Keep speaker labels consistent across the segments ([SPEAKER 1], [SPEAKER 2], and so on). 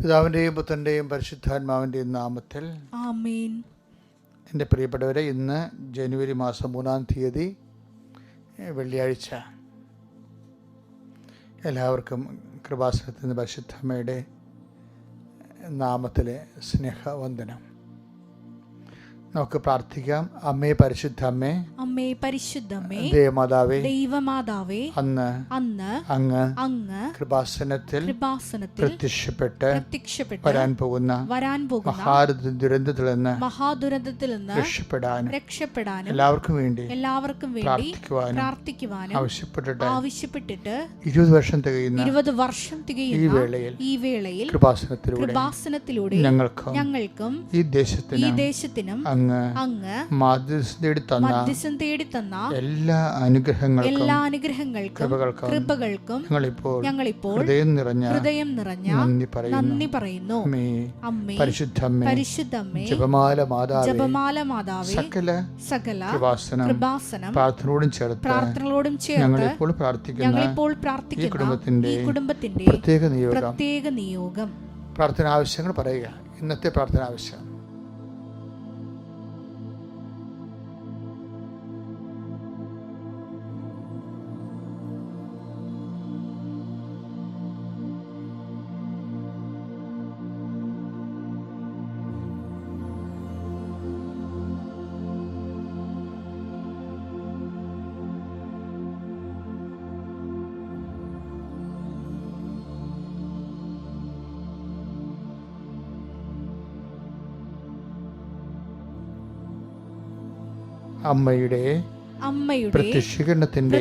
[SPEAKER 1] പിതാവിൻ്റെയും പുത്രൻ്റെയും പരിശുദ്ധാത്മാവിൻ്റെയും നാമത്തിൽ
[SPEAKER 2] ആമേൻ.
[SPEAKER 1] എൻ്റെ പ്രിയപ്പെട്ടവരെ, ഇന്ന് ജനുവരി മാസം 3-ാം തീയതി വെള്ളിയാഴ്ച. എല്ലാവർക്കും കൃപാസനത്തിൽ നിന്ന് പരിശുദ്ധമ്മയുടെ നാമത്തിലെ സ്നേഹവന്ദനം. നമുക്ക് പ്രാർത്ഥിക്കാം. അമ്മേ പരിശുദ്ധ അമ്മേ,
[SPEAKER 2] അമ്മേ പരിശുദ്ധമ്മേ,
[SPEAKER 1] ദേവമാതാവേ,
[SPEAKER 2] ദൈവമാതാവേ,
[SPEAKER 1] അന്ന് അങ്ങ് കൃപാസനത്തിൽ പ്രത്യക്ഷപ്പെട്ട് വരാൻ പോകുന്ന മഹാദുരന്തത്തിൽ നിന്ന് രക്ഷപ്പെടാനും എല്ലാവർക്കും വേണ്ടി പ്രാർത്ഥിക്കുവാനും ആവശ്യപ്പെട്ടിട്ട് 20 വർഷം തികയുന്ന ഈ വേളയിൽ കൃപാസനത്തിലൂടെ ഞങ്ങൾക്കും ഈ ദേശത്തിനും അങ്ങ് മധ്യസ്ഥം തേടി തന്ന എല്ലാ അനുഗ്രഹങ്ങൾക്കും കൃപകൾക്കും ഞങ്ങളിപ്പോൾ ഹൃദയം നിറഞ്ഞ നന്ദി പറയുന്നു. പരിശുദ്ധമ്മേ, ജപമാല മാതാവേ, സകല കൃപാസനം പ്രാർത്ഥനയോടും ചേർത്ത് ഞങ്ങളിപ്പോൾ പ്രാർത്ഥിക്കുന്ന ഈ കുടുംബത്തിന്റെ പ്രത്യേക നിയോഗം പ്രാർത്ഥന ആവശ്യങ്ങൾ പറയുക. ഇന്നത്തെ പ്രാർത്ഥന ആവശ്യം: അമ്മയുടെ പ്രത്യക്ഷീകരണത്തിന്റെ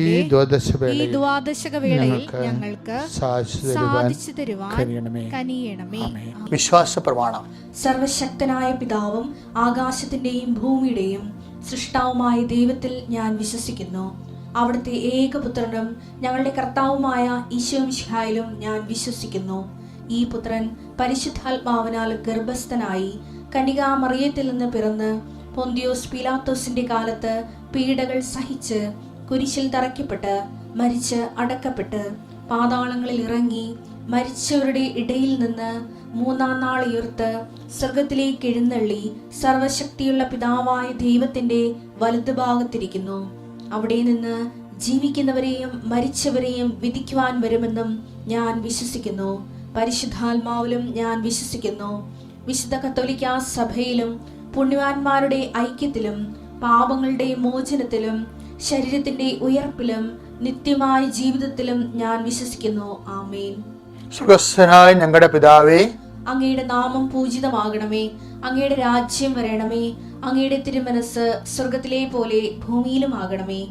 [SPEAKER 1] ഈ ദ്വാദശകവേളയിൽ ഞങ്ങൾക്ക് സാധിച്ചു തരുവാൻ കനിയണമേ. വിശ്വാസ പ്രമാണം.
[SPEAKER 2] സർവശക്തനായ പിതാവും ആകാശത്തിന്റെയും ഭൂമിയുടെയും സൃഷ്ടാവുമായ ദൈവത്തിൽ ഞാൻ വിശ്വസിക്കുന്നു. അവിടുത്തെ ഏകപുത്രനും ഞങ്ങളുടെ കർത്താവുമായ ഈശോ മിശിഹായിലും ഞാൻ വിശ്വസിക്കുന്നു. ഈ പുത്രൻ പരിശുദ്ധാത്മാവിനാൽ ഗർഭസ്ഥനായി കന്യകാമറിയത്തിൽ നിന്ന് പിറന്ന് പൊന്തിയോസ് പീലാത്തോസിന്റെ കാലത്ത് പീഡകൾ സഹിച്ച് കുരിശിൽ തറയ്ക്കപ്പെട്ട് മരിച്ച് അടക്കപ്പെട്ട് പാതാളങ്ങളിൽ ഇറങ്ങി മരിച്ചവരുടെ ഇടയിൽ നിന്ന് 3-ാം നാൾ ഉയർത്ത് സ്വർഗത്തിലേക്ക് എഴുന്നള്ളി സർവശക്തിയുള്ള പിതാവായ ദൈവത്തിന്റെ വലതുഭാഗത്തിരിക്കുന്നു. അവിടെ നിന്ന് ജീവിക്കുന്നവരെയും മരിച്ചവരെയും വിധിക്കുവാൻ വരുമെന്നും ഞാൻ വിശ്വസിക്കുന്നു. പരിശുദ്ധാത്മാവിലും ഞാൻ വിശ്വസിക്കുന്നു. വിശുദ്ധ കത്തോലിക്കാ സഭയിലും പുണ്യവാന്മാരുടെ ഐക്യത്തിലും പാപങ്ങളുടെ മോചനത്തിലും ശരീരത്തിന്റെ ഉയർപ്പിലും നിത്യമായ ജീവിതത്തിലും ഞാൻ വിശ്വസിക്കുന്നു. ആമേൻ.
[SPEAKER 1] സ്വർഗ്ഗസ്ഥനായ ഞങ്ങളുടെ പിതാവേ,
[SPEAKER 2] അങ്ങയുടെ നാമം പൂജിതമാകണമേ. അങ്ങയുടെ രാജ്യം വരണമേ. അങ്ങയുടെ തിരുമനസ് സ്വർഗത്തിലെ പോലെ ഭൂമിയിലും ആകണമേ.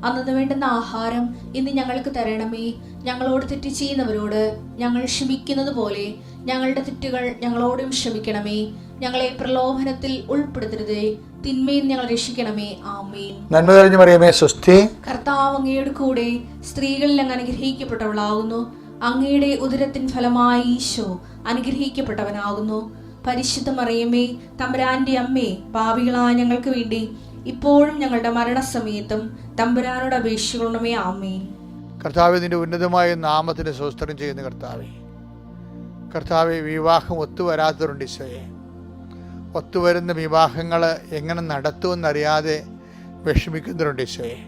[SPEAKER 2] അന്നു വേണ്ടുന്ന ആഹാരം ഇന്ന് ഞങ്ങൾക്ക് തരണമേ. ഞങ്ങളോട് തെറ്റ് ചെയ്യുന്നവരോട് ഞങ്ങൾ ക്ഷമിക്കുന്നത് പോലെ ഞങ്ങളുടെ തെറ്റുകൾ ഞങ്ങളോടും ക്ഷമിക്കണമേ. ഞങ്ങളെ പ്രലോഭനത്തിൽ ഉൾപ്പെടുത്തരുതേ, തിന്മയിൽ ഞങ്ങൾ രക്ഷിക്കണമേ. ആമേൻ.
[SPEAKER 1] നന്മ നിറഞ്ഞ മറിയമേ, സ്വസ്തി.
[SPEAKER 2] കർത്താവ് അങ്ങയുടെ കൂടെ സ്ത്രീകളിൽ അങ്ങ് അനുഗ്രഹിക്കപ്പെട്ടവളാകുന്നു. അങ്ങയുടെ ഉദരത്തിൻ ഫലമായി ഈശോ അനുഗ്രഹിക്കപ്പെട്ടവനാകുന്നു. പരിശുദ്ധ മറിയമേ, തമ്പുരാന്റെ അമ്മേ, പാപികളായ ഞങ്ങൾക്ക് വേണ്ടി ഇപ്പോഴും ഞങ്ങളുടെ മരണസമയത്തും തമ്പുരാനോട് അപേക്ഷിക്കണമേ. ആമേൻ.
[SPEAKER 1] കർത്താവേ, നിന്റെ ഉന്നതമായ നാമത്തിന് സ്വസ്ത്രം ചെയ്യുന്ന കർത്താവേ, വിവാഹം ഒത്തുവരാത്തവരുണ്ട് ഈശോയെ. ഒത്തുവരുന്ന വിവാഹങ്ങൾ എങ്ങനെ നടത്തുമെന്നറിയാതെ വിഷമിക്കുന്നവരുണ്ട് ഈശോയെ.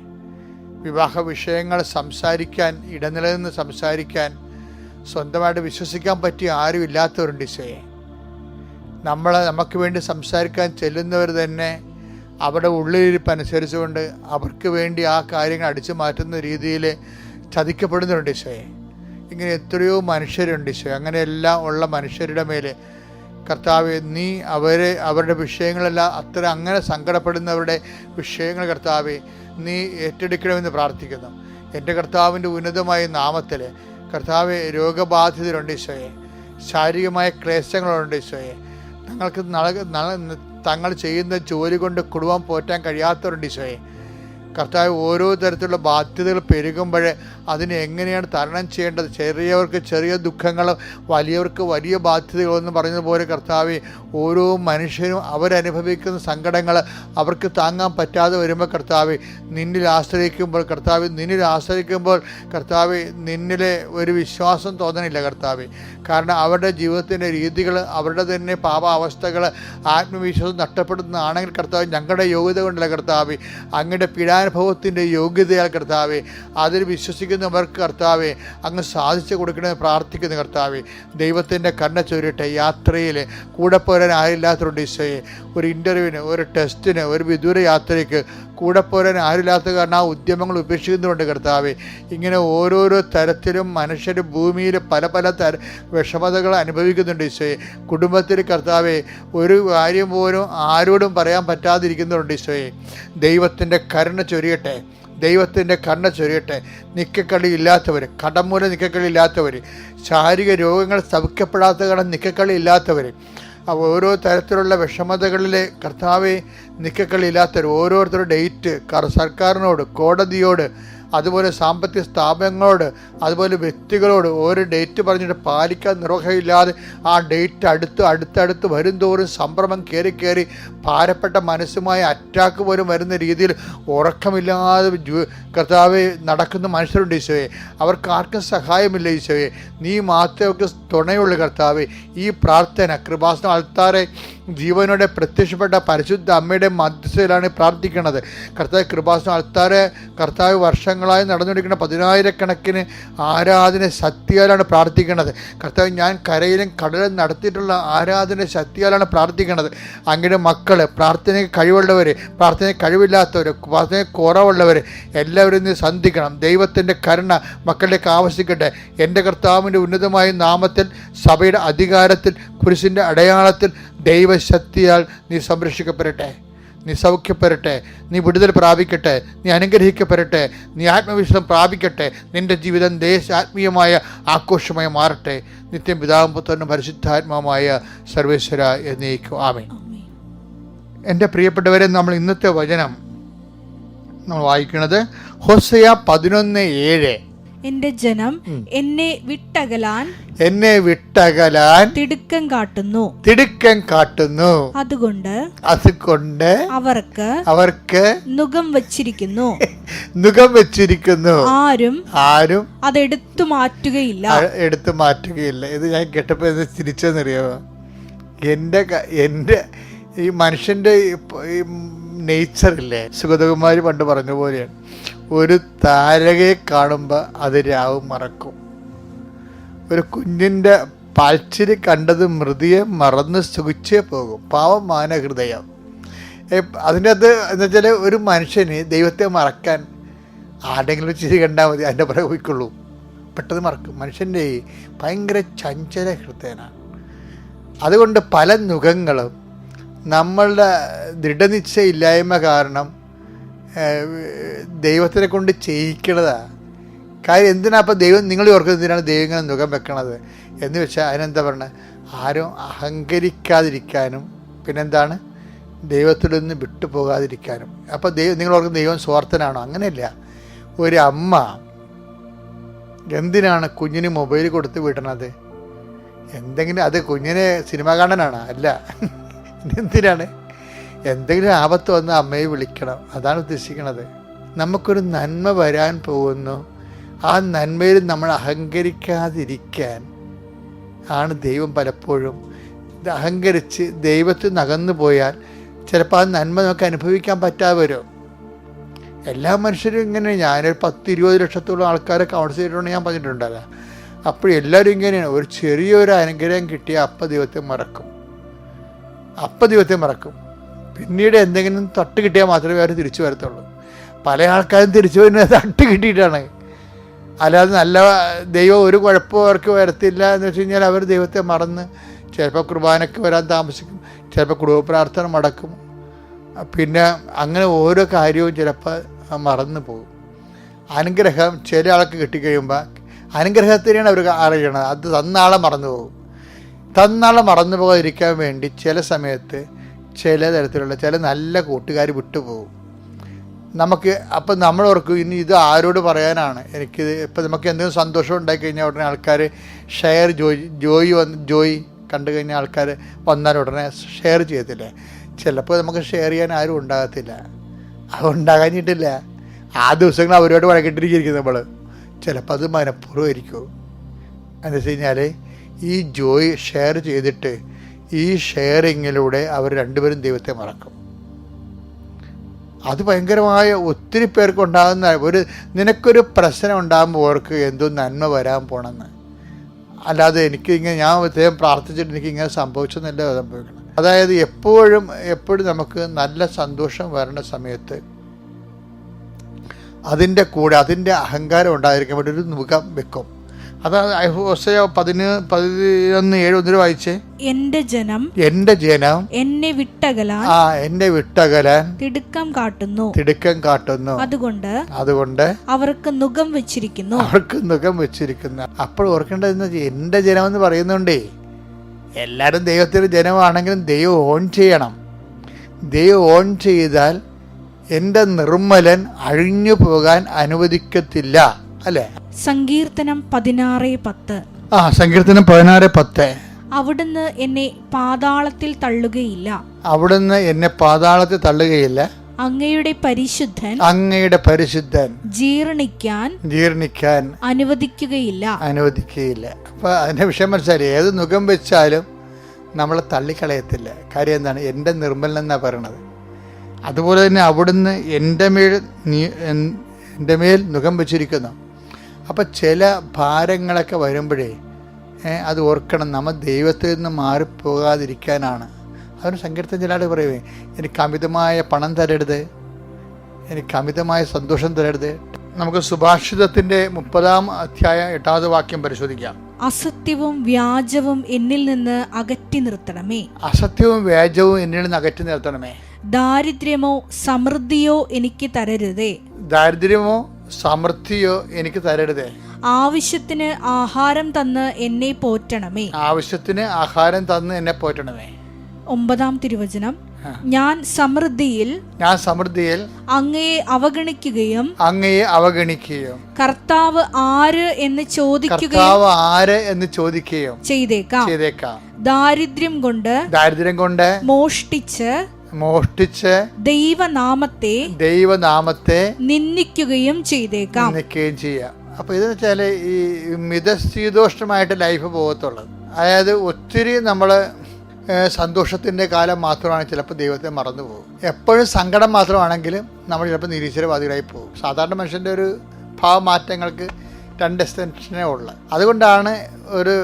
[SPEAKER 1] വിവാഹ വിഷയങ്ങൾ സംസാരിക്കാൻ, ഇടനിലനിന്ന് സംസാരിക്കാൻ സ്വന്തമായിട്ട് വിശ്വസിക്കാൻ പറ്റിയ ആരും ഇല്ലാത്തവരുണ്ട് ഈശോയെ. നമുക്ക് വേണ്ടി സംസാരിക്കാൻ ചെല്ലുന്നവർ തന്നെ അവരുടെ ഉള്ളിലിരിപ്പനുസരിച്ചുകൊണ്ട് അവർക്ക് വേണ്ടി ആ കാര്യങ്ങൾ അടിച്ചു മാറ്റുന്ന രീതിയിൽ ചതിക്കപ്പെടുന്നവരുണ്ട് ഈശോയെ. ഇങ്ങനെ എത്രയോ മനുഷ്യരുണ്ട് ഈശോയെ. അങ്ങനെയെല്ലാം ഉള്ള മനുഷ്യരുടെ മേൽ കർത്താവെ, നീ അവരുടെ വിഷയങ്ങളെല്ലാം അങ്ങനെ സങ്കടപ്പെടുന്നവരുടെ വിഷയങ്ങൾ കർത്താവെ നീ ഏറ്റെടുക്കണമെന്ന് പ്രാർത്ഥിക്കുന്നു. എൻ്റെ കർത്താവിൻ്റെ ഉന്നതമായ നാമത്തിൽ കർത്താവെ, രോഗബാധിതരുണ്ട് ഈശോയെ. ശാരീരികമായ ക്ലേശങ്ങളുണ്ട് ഈശോയെ. തങ്ങൾ ചെയ്യുന്ന ജോലി കൊണ്ട് കുടുംബം പോറ്റാൻ കഴിയാത്തവരുണ്ട് ഈശോയെ. കർത്താവ് ഓരോ തരത്തിലുള്ള ബാധ്യതകൾ പെരുകുമ്പോൾ അതിനെ എങ്ങനെയാണ് തരണം ചെയ്യേണ്ടത്, ചെറിയവർക്ക് ചെറിയ ദുഃഖങ്ങളും വലിയവർക്ക് വലിയ ബാധ്യതകളെന്ന് പറയുന്നതുപോലെ കർത്താവ് ഓരോ മനുഷ്യരും അവരനുഭവിക്കുന്ന സങ്കടങ്ങൾ അവർക്ക് താങ്ങാൻ പറ്റാതെ വരുമ്പോൾ കർത്താവ് നിന്നിൽ ആശ്രയിക്കുമ്പോൾ കർത്താവ് നിന്നിലെ ഒരു വിശ്വാസം തോന്നണില്ല കർത്താവ്. കാരണം അവരുടെ ജീവിതത്തിൻ്റെ രീതികൾ, അവരുടെ തന്നെ പാപാവസ്ഥകൾ, ആത്മവിശ്വാസം നഷ്ടപ്പെടുന്നതാണെങ്കിൽ കർത്താവ് ഞങ്ങളുടെ യോഗ്യത കൊണ്ടല്ല കർത്താവ്, അങ്ങയുടെ പീഡാനുഭവത്തിൻ്റെ യോഗ്യതയാൽ കർത്താവ് അതിൽ വിശ്വസിക്കുന്നവർക്ക് കർത്താവ് അങ്ങ് സാധിച്ചു കൊടുക്കണമെന്ന് പ്രാർത്ഥിക്കുന്നു കർത്താവ്. ദൈവത്തിൻ്റെ കണ്ണ ചൊരിയട്ടെ. യാത്രയിൽ കൂടെ പോരാൻ ആരില്ലാത്തതുകൊണ്ട് ഈശോയെ, ഒരു ഇൻ്റർവ്യൂവിന്, ഒരു ടെസ്റ്റിന്, ഒരു വിദൂര യാത്രയ്ക്ക് കൂടെ പോരാൻ ആരില്ലാത്ത കാരണം ആ ഉദ്യമങ്ങൾ ഉപേക്ഷിക്കുന്നുണ്ട് കർത്താവ്. ഇങ്ങനെ ഓരോരോ തരത്തിലും മനുഷ്യർ ഭൂമിയിൽ പല പല വിഷമതകൾ അനുഭവിക്കുന്നുണ്ട് ഈശോയെ. കുടുംബത്തിൽ കർത്താവെ ഒരു കാര്യം പോലും ആരോടും പറയാൻ പറ്റാതിരിക്കുന്നുണ്ട് ഈശോയെ. ദൈവത്തിൻ്റെ കരുണ ചൊരിയട്ടെ. നിക്കക്കളി ഇല്ലാത്തവർ, കടം മൂലം നിക്കക്കളി ഇല്ലാത്തവർ, ശാരീരിക രോഗങ്ങൾ സൗഖ്യപ്പെടാത്ത കാരണം നിക്കക്കളി ഇല്ലാത്തവർ, ഓരോ തരത്തിലുള്ള വിഷമതകളിലെ കർത്താവെ നിക്കക്കളി ഇല്ലാത്തവർ, ഓരോരുത്തരുടെ ഡേറ്റ് സർക്കാരിനോട്, കോടതിയോട്, അതുപോലെ സാമ്പത്തിക സ്ഥാപനങ്ങളോട്, അതുപോലെ വ്യക്തികളോട് ഓരോ ഡേറ്റ് പറഞ്ഞിട്ട് പാലിക്കാൻ നിർവഹമില്ലാതെ ആ ഡേറ്റ് അടുത്തടുത്ത് വരും തോറും സംഭ്രമം കയറി ഭാരപ്പെട്ട മനസ്സുമായി അറ്റാക്ക് പോലും വരുന്ന രീതിയിൽ ഉറക്കമില്ലാതെ കർത്താവെ നടക്കുന്ന മനുഷ്യരുണ്ട് ഈശോയെ. അവർക്ക് ആർക്കും സഹായമില്ല ഈശോയെ. നീ മാത്രമേ തുണയുള്ളൂ കർത്താവെ. ഈ പ്രാർത്ഥന കൃപാസന ആൾത്താരെ ജീവനോടെ പ്രത്യക്ഷപ്പെട്ട പരിശുദ്ധ അമ്മയുടെ മധ്യസ്ഥയിലാണ് പ്രാർത്ഥിക്കുന്നത് കർത്താവ്. കൃപാസന ആൾത്താരെ കർത്താവ് വർഷങ്ങളായി നടന്നുകൊണ്ടിരിക്കുന്ന 10,000-കണക്കിന് ആരാധന ശക്തിയാലാണ് പ്രാർത്ഥിക്കുന്നത് കർത്താവ്. ഞാൻ കരയിലും കടലും നടത്തിയിട്ടുള്ള ആരാധന ശക്തിയാലാണ് പ്രാർത്ഥിക്കുന്നത്. അങ്ങയുടെ മക്കൾ, പ്രാർത്ഥനയ്ക്ക് കഴിവുള്ളവർ, പ്രാർത്ഥനയ്ക്ക് കഴിവില്ലാത്തവർ, പ്രാർത്ഥനയ്ക്ക് കുറവുള്ളവർ എല്ലാവരും നീ സന്ധിക്കണം. ദൈവത്തിൻ്റെ കരുണ മക്കളിലേക്ക് ആവശ്യിക്കട്ടെ. എൻ്റെ കർത്താവിൻ്റെ ഉന്നതമായ നാമത്തിൽ, സഭയുടെ അധികാരത്തിൽ, കുരിശിൻ്റെ അടയാളത്തിൽ, ദൈവശക്തിയാൽ നീ സംരക്ഷിക്കപ്പെടട്ടെ, നീ സൗഖ്യപ്പെടട്ടെ, നീ വിടുതൽ പ്രാപിക്കട്ടെ, നീ അനുഗ്രഹിക്കപ്പെടട്ടെ, നീ ആത്മവിശ്വാസം പ്രാപിക്കട്ടെ. നിൻ്റെ ജീവിതം ആത്മീയമായ ആഘോഷമായി മാറട്ടെ. നിത്യം പിതാവും പുത്രനും പരിശുദ്ധാത്മാവുമായ സർവേശ്വര എന്നേക്കും ആമേൻ. എൻ്റെ പ്രിയപ്പെട്ടവരെ, നമ്മൾ ഇന്നത്തെ വചനം നമ്മൾ വായിക്കുന്നത് ഹോശയ്യ 11:7.
[SPEAKER 3] എന്റെ ജനം എന്നെ വിട്ടകലാൻ തിടുക്കം കാട്ടുന്നു. അതുകൊണ്ട് അവർക്ക് നുകം വച്ചിരിക്കുന്നു. ആരും അതെടുത്തു മാറ്റുകയില്ല.
[SPEAKER 1] ഇത് ഞാൻ കേട്ടപ്പോൾ തിരിച്ചെന്നറിയാമോ? എൻ്റെ ഈ മനുഷ്യൻ്റെ നേച്ചറില്ലേ, സുഗതകുമാരി പണ്ട് പറഞ്ഞ പോലെയാണ്. ഒരു താരകയെ കാണുമ്പോൾ അത് രാവും മറക്കും. ഒരു കുഞ്ഞിൻ്റെ പാൽച്ചിരി കണ്ടത് മൃതിയെ മറന്ന് സുഖിച്ചേ പോകും. പാവം മാനഹൃദയം. അതിൻ്റെ അത് എന്ന് വെച്ചാൽ ഒരു മനുഷ്യന് ദൈവത്തെ മറക്കാൻ ആരുടെങ്കിലും ചിരി കണ്ടാൽ മതി, അതിൻ്റെ പുറകെ പോയിക്കൊള്ളൂ, പെട്ടെന്ന് മറക്കും. മനുഷ്യൻ്റെ ഭയങ്കര ചഞ്ചല ഹൃദയനാണ്. അതുകൊണ്ട് പല നുഖങ്ങളും നമ്മളുടെ ദൃഢനിശ്ചയില്ലായ്മ കാരണം ദൈവത്തിനെ കൊണ്ട് ചെയ്യിക്കണതാണ്. കാര്യം എന്തിനാ അപ്പം ദൈവം, നിങ്ങൾ ഓർക്കുന്നത് എന്തിനാണ് ദൈവം ഇങ്ങനെ നുഖം വെക്കണത് എന്ന് വെച്ചാൽ അതിനെന്താ പറഞ്ഞത്, ആരും അഹങ്കരിക്കാതിരിക്കാനും പിന്നെന്താണ് ദൈവത്തിൽ നിന്ന് വിട്ടുപോകാതിരിക്കാനും. അപ്പോൾ നിങ്ങൾ ഓർക്കുന്നത് ദൈവം സ്വാർത്ഥനാണോ? അങ്ങനെയല്ല. ഒരു അമ്മ എന്തിനാണ് കുഞ്ഞിന് മൊബൈൽ കൊടുത്ത് വിടണത്? എന്തെങ്കിലും അത് കുഞ്ഞിനെ സിനിമ കാണാനാണ്? അല്ല. എന്തിനാണ്? എന്തെങ്കിലും ആപത്ത് വന്ന് അമ്മയെ വിളിക്കണം, അതാണ് ഉദ്ദേശിക്കുന്നത്. നമുക്കൊരു നന്മ വരാൻ പോകുന്നു, ആ നന്മയിൽ നമ്മൾ അഹങ്കരിക്കാതിരിക്കാൻ ആണ് ദൈവം പലപ്പോഴും. അഹങ്കരിച്ച് ദൈവത്തിൽ നിന്ന് അകന്നു പോയാൽ ചിലപ്പോൾ ആ നന്മ നമുക്ക് അനുഭവിക്കാൻ പറ്റാതെ വരും. എല്ലാ മനുഷ്യരും ഇങ്ങനെ, ഞാനൊരു 10-20 ലക്ഷത്തോളം ആൾക്കാരെ കൗൺസിൽ ചെയ്തിട്ടുണ്ടെന്ന് ഞാൻ പറഞ്ഞിട്ടുണ്ടല്ലോ. അപ്പോൾ എല്ലാവരും ഇങ്ങനെയാണ്. ഒരു ചെറിയൊരു അനുഗ്രഹം കിട്ടിയാൽ അപ്പം ദൈവത്തെ മറക്കും. പിന്നീട് എന്തെങ്കിലും തട്ട് കിട്ടിയാൽ മാത്രമേ അവർ തിരിച്ചു വരത്തുള്ളൂ. പല ആൾക്കാരും തിരിച്ചു വരുന്നത് തട്ട് കിട്ടിയിട്ടാണ്. അല്ലാതെ നല്ല ദൈവം ഒരു കുഴപ്പവും അവർക്ക് വരത്തില്ല എന്ന് വെച്ച് കഴിഞ്ഞാൽ അവർ ദൈവത്തെ മറന്ന് ചിലപ്പോൾ കുർബാനയ്ക്ക് വരാൻ താമസിക്കും, ചിലപ്പോൾ കുടുംബ പ്രാർത്ഥന മുടക്കും, പിന്നെ അങ്ങനെ ഓരോ കാര്യവും ചിലപ്പോൾ മറന്നു പോകും. അനുഗ്രഹം ചില ആൾക്ക് കിട്ടിക്കഴിയുമ്പോൾ അനുഗ്രഹത്തിനെയാണ് അവർ അറിയണത്, അത് തന്നാളെ മറന്നു പോകും. മറന്നു പോകാതിരിക്കാൻ വേണ്ടി ചില സമയത്ത് ചില തരത്തിലുള്ള ചില നല്ല കൂട്ടുകാർ വിട്ടുപോകും. നമുക്ക് അപ്പം നമ്മൾ ഓർക്കും ഇനി ഇത് ആരോട് പറയാനാണ് എനിക്കിത്. ഇപ്പം നമുക്ക് എന്തെങ്കിലും സന്തോഷം ഉണ്ടായി കഴിഞ്ഞാൽ ഉടനെ ആൾക്കാർ ഷെയർ ജോയി കണ്ടു കഴിഞ്ഞാൽ ആൾക്കാർ വന്നാൽ ഉടനെ ഷെയർ ചെയ്യത്തില്ലേ. ചിലപ്പോൾ നമുക്ക് ഷെയർ ചെയ്യാൻ ആരും ഉണ്ടാകത്തില്ല. അത് ഉണ്ടാകാഞ്ഞിട്ടില്ല, ആ ദിവസങ്ങൾ അവരോട് വഴക്കിട്ടിരിക്കും നമ്മൾ. ചിലപ്പോൾ അത് മനഃപൂർവ്വമായിരിക്കും. എന്ന് വെച്ച് കഴിഞ്ഞാൽ ഈ ജോയ് ഷെയർ ചെയ്തിട്ട് ഈ ഷെയറിങ്ങിലൂടെ അവർ രണ്ടുപേരും ദൈവത്തെ മറക്കും. അത് ഭയങ്കരമായ ഒത്തിരി പേർക്ക് ഉണ്ടാകുന്ന നിനക്കൊരു പ്രശ്നം ഉണ്ടാകുമ്പോൾ ഓർക്ക് എന്തോ നന്മ വരാൻ പോണെന്ന്. അല്ലാതെ എനിക്കിങ്ങനെ ഞാൻ ദൈവം പ്രാർത്ഥിച്ചിട്ട് എനിക്ക് ഇങ്ങനെ സംഭവിച്ചെന്നല്ല സംഭവിക്കണം. അതായത് എപ്പോഴും നമുക്ക് നല്ല സന്തോഷം വരേണ്ട സമയത്ത് അതിൻ്റെ കൂടെ അതിൻ്റെ അഹങ്കാരം ഉണ്ടായിരിക്കാൻ വേണ്ടി ഒരു മുഖം വെക്കും. അതാണ് ഹോശേയ 11:7 വായിച്ചേ.
[SPEAKER 3] എന്റെ ജനം
[SPEAKER 1] എന്നെ
[SPEAKER 3] വിട്ടകലാൻ തിടുക്കം കാട്ടുന്നു.
[SPEAKER 1] അതുകൊണ്ട്
[SPEAKER 3] അവർക്ക് നുകം വെച്ചിരിക്കുന്നു.
[SPEAKER 1] അപ്പോൾ ഓർക്കേണ്ടത് എന്റെ ജനം എന്ന് പറയുന്നുണ്ടേ, എല്ലാവരും ദൈവത്തിന്റെ ജനമാണെങ്കിലും ദൈവം ഓൺ ചെയ്യണം. ദൈവം ഓൺ ചെയ്താൽ എൻ്റെ നിർമ്മലൻ അഴിഞ്ഞു പോകാൻ അനുവദിക്കത്തില്ല. അല്ലേ?
[SPEAKER 3] സങ്കീർത്തനം 16:10.
[SPEAKER 1] സങ്കീർത്തനം 16:10.
[SPEAKER 3] അവിടുന്ന് എന്നെ പാതാളത്തിൽ തള്ളുകയില്ല. അങ്ങയുടെ പരിശുദ്ധൻ ജീർണിക്കാൻ അനുവദിക്കുകയില്ല.
[SPEAKER 1] അപ്പൊ അതിന്റെ വിഷയം മനസ്സിലായി. ഏത് മുഖം വെച്ചാലും നമ്മളെ തള്ളിക്കളയത്തില്ല. കാര്യം എന്താണ്? എൻ്റെ നിർമ്മലൻ എന്നാ പറയണത്. അതുപോലെ തന്നെ അവിടുന്ന് എൻ്റെ മേൽ മുഖം വെച്ചിരിക്കുന്നു. അപ്പം ചില ഭാരങ്ങളൊക്കെ വരുമ്പോഴേ അത് ഓർക്കണം, നമ്മൾ ദൈവത്തിൽ നിന്ന് മാറിപ്പോകാതിരിക്കാനാണ്. അതൊരു സങ്കീർത്തനം ചില ആൾ പറയുവേ, എനിക്ക് അമിതമായ പണം തരരുത്, എനിക്ക് അമിതമായ സന്തോഷം തരരുത്. നമുക്ക് സുഭാഷിതത്തിൻ്റെ 30-ാം അധ്യായം 8-ാമത്തെ വാക്യം പരിശോധിക്കാം.
[SPEAKER 3] അസത്യവും വ്യാജവും എന്നിൽ നിന്ന് അകറ്റി നിർത്തണമേ. ദാരിദ്ര്യമോ സമൃദ്ധിയോ എനിക്ക് തരരുതേ. ആവശ്യത്തിന് ആഹാരം തന്ന് എന്നെ പോറ്റണമേ. 9-ാം തിരുവചനം. ഞാൻ സമൃദ്ധിയിൽ അങ്ങയെ അവഗണിക്കുകയും കർത്താവ് ആര് എന്ന് ചോദിക്കുകയും ചെയ്തേക്കാം. ദാരിദ്ര്യം കൊണ്ട് മോഷ്ടിച്ച് ദൈവനാമത്തെ നിന്ദിക്കുകയും ചെയ്തേക്കാം.
[SPEAKER 1] അപ്പൊ ഇതെന്ന് വെച്ചാല് ഈ മിതശീതോഷ്ണമായിട്ട് ലൈഫ് പോകത്തുള്ളത്. അതായത് ഒത്തിരി നമ്മള് സന്തോഷത്തിന്റെ കാലം മാത്രമാണ് ചിലപ്പോൾ ദൈവത്തെ മറന്നു പോകും. എപ്പോഴും സങ്കടം മാത്രമാണെങ്കിലും നമ്മൾ ചിലപ്പോൾ നിരീശ്വരവാദികളായി പോകും. സാധാരണ മനുഷ്യന്റെ ഒരു ഭാവമാറ്റങ്ങൾക്ക് 2 എക്സ്റ്റൻഷനേ ഉള്ളു. അതുകൊണ്ടാണ് ഒരു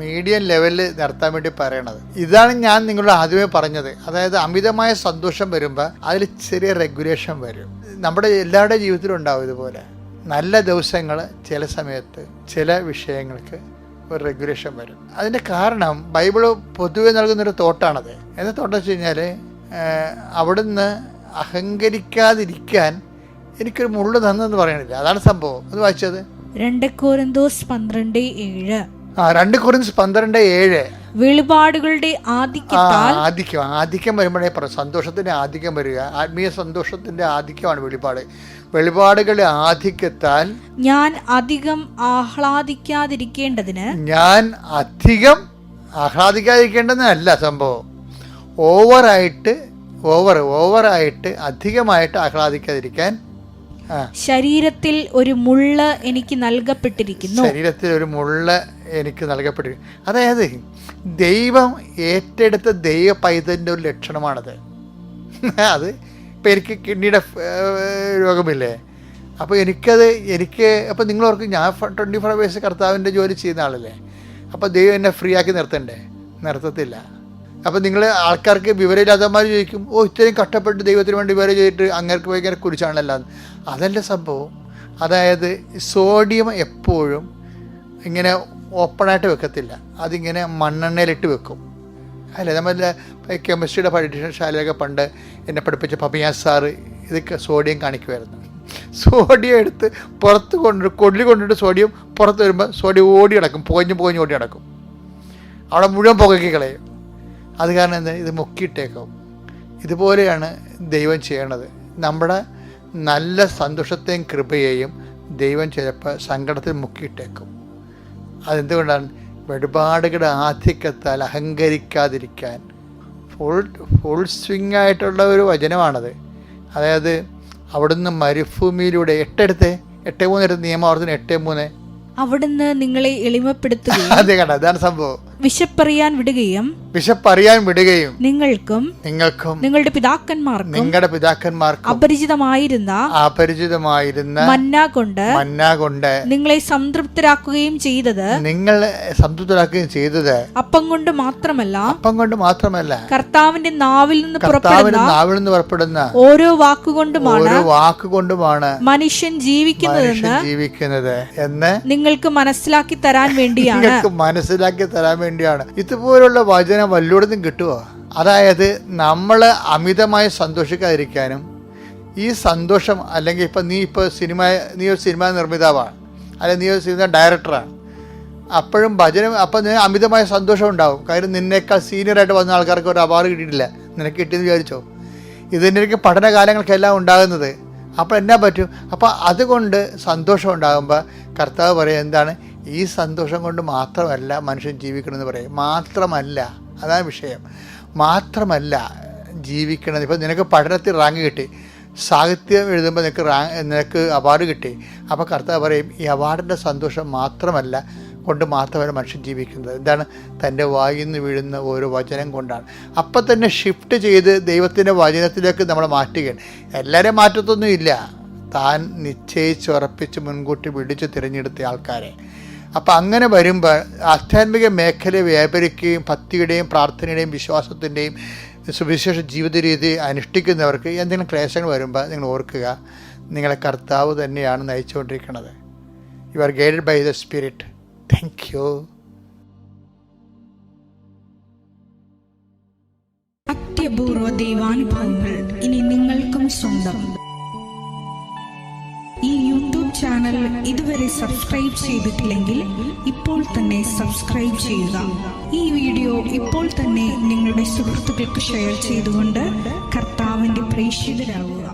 [SPEAKER 1] മീഡിയം ലെവലിൽ നിർത്താൻ വേണ്ടി പറയണത്. ഇതാണ് ഞാൻ നിങ്ങളോട് ആദ്യമേ പറഞ്ഞത്. അതായത് അമിതമായ സന്തോഷം വരുമ്പോൾ അതിൽ ചെറിയ റെഗുലേഷൻ വരും. നമ്മുടെ എല്ലാവരുടെ ജീവിതത്തിലും ഉണ്ടാവും ഇതുപോലെ. നല്ല ദിവസങ്ങൾ ചില സമയത്ത് ചില വിഷയങ്ങൾക്ക് ഒരു റെഗുലേഷൻ വരും. അതിൻ്റെ കാരണം ബൈബിള് പൊതുവെ നൽകുന്നൊരു തോട്ടാണത്. എന്താ തോട്ടം വെച്ച് കഴിഞ്ഞാൽ, അവിടുന്ന് അഹങ്കരിക്കാതിരിക്കാൻ എനിക്കൊരു മുള്ളു തന്നെന്ന് പറയണില്ല. അതാണ് സംഭവം. അത് വായിച്ചത്
[SPEAKER 3] 2 കൊരിന്തോസ് 12:7.
[SPEAKER 1] 2 കൊരിന്തോസ് 12:7.
[SPEAKER 3] വെളിപാടുകളുടെ
[SPEAKER 1] ആധിക്യം വരുമ്പോഴേ സന്തോഷത്തിന്റെ ആധിക്യം വരിക. ആത്മീയ സന്തോഷത്തിന്റെ ആധിക്യമാണ് വെളിപാടുകളുടെ ആധിക്യത്താൽ
[SPEAKER 3] ഞാൻ അധികം ആഹ്ലാദിക്കാതിരിക്കേണ്ടതിനല്ല സംഭവം. ഓവറായിട്ട് അധികമായിട്ട് ആഹ്ലാദിക്കാതിരിക്കാൻ ശരീരത്തിൽ ഒരു മുള്ള് എനിക്ക് നൽകപ്പെട്ടിരിക്കുന്നു.
[SPEAKER 1] അതായത് ദൈവം ഏറ്റെടുത്ത ദൈവ പൈതലിൻ്റെ ഒരു ലക്ഷണമാണത്. അത് ഇപ്പം എനിക്ക് കിഡ്നിയുടെ രോഗമില്ലേ, അപ്പോൾ അപ്പോൾ നിങ്ങൾ ഓർക്കും ഞാൻ 24 hours കർത്താവിൻ്റെ ജോലി ചെയ്യുന്ന ആളല്ലേ, അപ്പോൾ ദൈവം എന്നെ ഫ്രീ ആക്കി നിർത്തത്തില്ല. അപ്പോൾ നിങ്ങൾ ആൾക്കാർക്ക് വിവരമില്ലാത്തമാർ ചോദിക്കും, ഇത്രയും കഷ്ടപ്പെട്ട് ദൈവത്തിന് വേണ്ടി വിവരം ചെയ്തിട്ട് അങ്ങേർക്ക് ഭയങ്കര കുറിച്ചാണല്ലോ. അതല്ല സംഭവം. അതായത് സോഡിയം എപ്പോഴും ഇങ്ങനെ ഓപ്പണായിട്ട് വെക്കത്തില്ല, അതിങ്ങനെ മണ്ണെണ്ണയിലിട്ട് വെക്കും. അല്ലേ? നമ്മളെ കെമിസ്ട്രിയുടെ പഠനശാലയൊക്കെ പണ്ട് എന്നെ പഠിപ്പിച്ച പപ്പിയാ സാറ് ഇതൊക്കെ സോഡിയം കാണിക്കുമായിരുന്നു. സോഡിയം എടുത്ത് പുറത്ത് കൊണ്ടിട്ട് സോഡിയം പുറത്ത് വരുമ്പോൾ സോഡിയം ഓടി കിടക്കും, പോഞ്ഞ് ഓടി കിടക്കും. അവിടെ മുഴുവൻ പുകയ്ക്ക് കളയും. അത് കാരണം എന്താ, ഇത് മുക്കിയിട്ടേക്കും. ഇതുപോലെയാണ് ദൈവം ചെയ്യണത്. നമ്മുടെ നല്ല സന്തോഷത്തെയും കൃപയെയും ദൈവം ചിലപ്പോൾ സങ്കടത്തിൽ മുക്കിയിട്ടേക്കും. അതെന്തുകൊണ്ടാണ്? വെളിപാടുകളുടെ ആധിക്യത്താൽ അഹങ്കരിക്കാതിരിക്കാൻ. ഫുൾ സ്വിങ് ആയിട്ടുള്ള ഒരു വചനമാണത്. അതായത് അവിടുന്ന് മരുഭൂമിയിലൂടെ 8:3 നിയമാവർത്തനം 8:3
[SPEAKER 3] അവിടുന്ന് നിങ്ങളെ എളിമപ്പെടുത്തുകയും
[SPEAKER 1] അതെ കണ്ട, അതാണ് സംഭവം.
[SPEAKER 3] വിശപ്പറിയാൻ വിടുകയും നിങ്ങൾക്കും നിങ്ങളുടെ പിതാക്കന്മാർക്കും അപരിചിതമായിരുന്ന മന്ന കൊണ്ട് നിങ്ങളെ സംതൃപ്തരാക്കുകയും ചെയ്തത് അപ്പം കൊണ്ട് മാത്രമല്ല കർത്താവിന്റെ നാവിൽ നിന്ന് പുറപ്പെടുന്ന ഓരോ വാക്കുകൊണ്ടുമാണ് മനുഷ്യൻ ജീവിക്കുന്നത് എന്ന് നിങ്ങൾക്ക് മനസ്സിലാക്കി തരാൻ വേണ്ടിയാണ്.
[SPEAKER 1] ഇതുപോലുള്ള വചനം വല്ലയിടത്തും കിട്ടുമോ? അതായത് നമ്മൾ അമിതമായി സന്തോഷിക്കാതിരിക്കാനും ഈ സന്തോഷം, അല്ലെങ്കിൽ നീ ഒരു സിനിമ നിർമ്മിതാവാണ്, അല്ലെങ്കിൽ നീ ഒരു സിനിമ ഡയറക്ടറാണ്, അപ്പോഴും വചനം നിനക്ക് അമിതമായ സന്തോഷം ഉണ്ടാവും. കാര്യം നിന്നേക്കാൾ സീനിയറായിട്ട് വന്ന ആൾക്കാർക്ക് ഒരു അവാർഡ് കിട്ടിയിട്ടില്ല, നിനക്ക് കിട്ടിയെന്ന് വിചാരിച്ചോ? ഇതിൻ്റെയൊക്കെ പഠനകാലങ്ങൾക്കെല്ലാം ഉണ്ടാകുന്നത്. അപ്പോൾ എന്നാ പറ്റും? അപ്പോൾ അതുകൊണ്ട് സന്തോഷം ഉണ്ടാകുമ്പോൾ കർത്താവ് പറയും എന്താണ്? ഈ സന്തോഷം കൊണ്ട് മാത്രമല്ല മനുഷ്യൻ ജീവിക്കണമെന്ന് പറയും. മാത്രമല്ല, അതാണ് വിഷയം. മാത്രമല്ല ജീവിക്കണത്. ഇപ്പോൾ നിനക്ക് പഠനത്തിൽ റാങ്ക് കിട്ടി, സാഹിത്യം എഴുതുമ്പോൾ നിനക്ക് അവാർഡ് കിട്ടി. അപ്പോൾ കർത്താവ് പറയും ഈ അവാർഡിൻ്റെ സന്തോഷം മാത്രമല്ല മനുഷ്യൻ ജീവിക്കുന്നത്. എന്താണ്? തൻ്റെ വായിൽ നിന്ന് വീഴുന്ന ഓരോ വചനം കൊണ്ടാണ്. അപ്പം തന്നെ ഷിഫ്റ്റ് ചെയ്ത് ദൈവത്തിൻ്റെ വചനത്തിലേക്ക് നമ്മൾ മാറ്റുകയാണ്. എല്ലാവരെയും മാറ്റത്തൊന്നും ഇല്ല, താൻ നിശ്ചയിച്ചുറപ്പിച്ച് മുൻകൂട്ടി പിടിച്ച് തിരഞ്ഞെടുത്ത ആൾക്കാരെ. അപ്പം അങ്ങനെ വരുമ്പോൾ ആധ്യാത്മിക മേഖലയെ വ്യാപരിക്കുകയും ഭക്തിയുടെയും പ്രാർത്ഥനയുടെയും വിശ്വാസത്തിൻ്റെയും സുവിശേഷ ജീവിത രീതി അനുഷ്ഠിക്കുന്നവർക്ക് എന്തെങ്കിലും ക്ലേശങ്ങൾ വരുമ്പോൾ നിങ്ങൾ ഓർക്കുക, നിങ്ങളെ കർത്താവ് തന്നെയാണ് നയിച്ചുകൊണ്ടിരിക്കുന്നത്. You are guided by the spirit. Thank you.
[SPEAKER 3] അത്യപൂർവ ദൈവാനുഭവങ്ങൾ ഇനി നിങ്ങൾക്കും സ്വന്തം. ഈ യൂട്യൂബ് ചാനൽ ഇതുവരെ സബ്സ്ക്രൈബ് ചെയ്തിട്ടില്ലെങ്കിൽ ഇപ്പോൾ തന്നെ സബ്സ്ക്രൈബ് ചെയ്യുക. ഈ വീഡിയോ ഇപ്പോൾ തന്നെ നിങ്ങളുടെ സുഹൃത്തുക്കൾക്ക് ഷെയർ ചെയ്തുകൊണ്ട് കർത്താവിന്റെ പ്രേക്ഷിതരാകുക.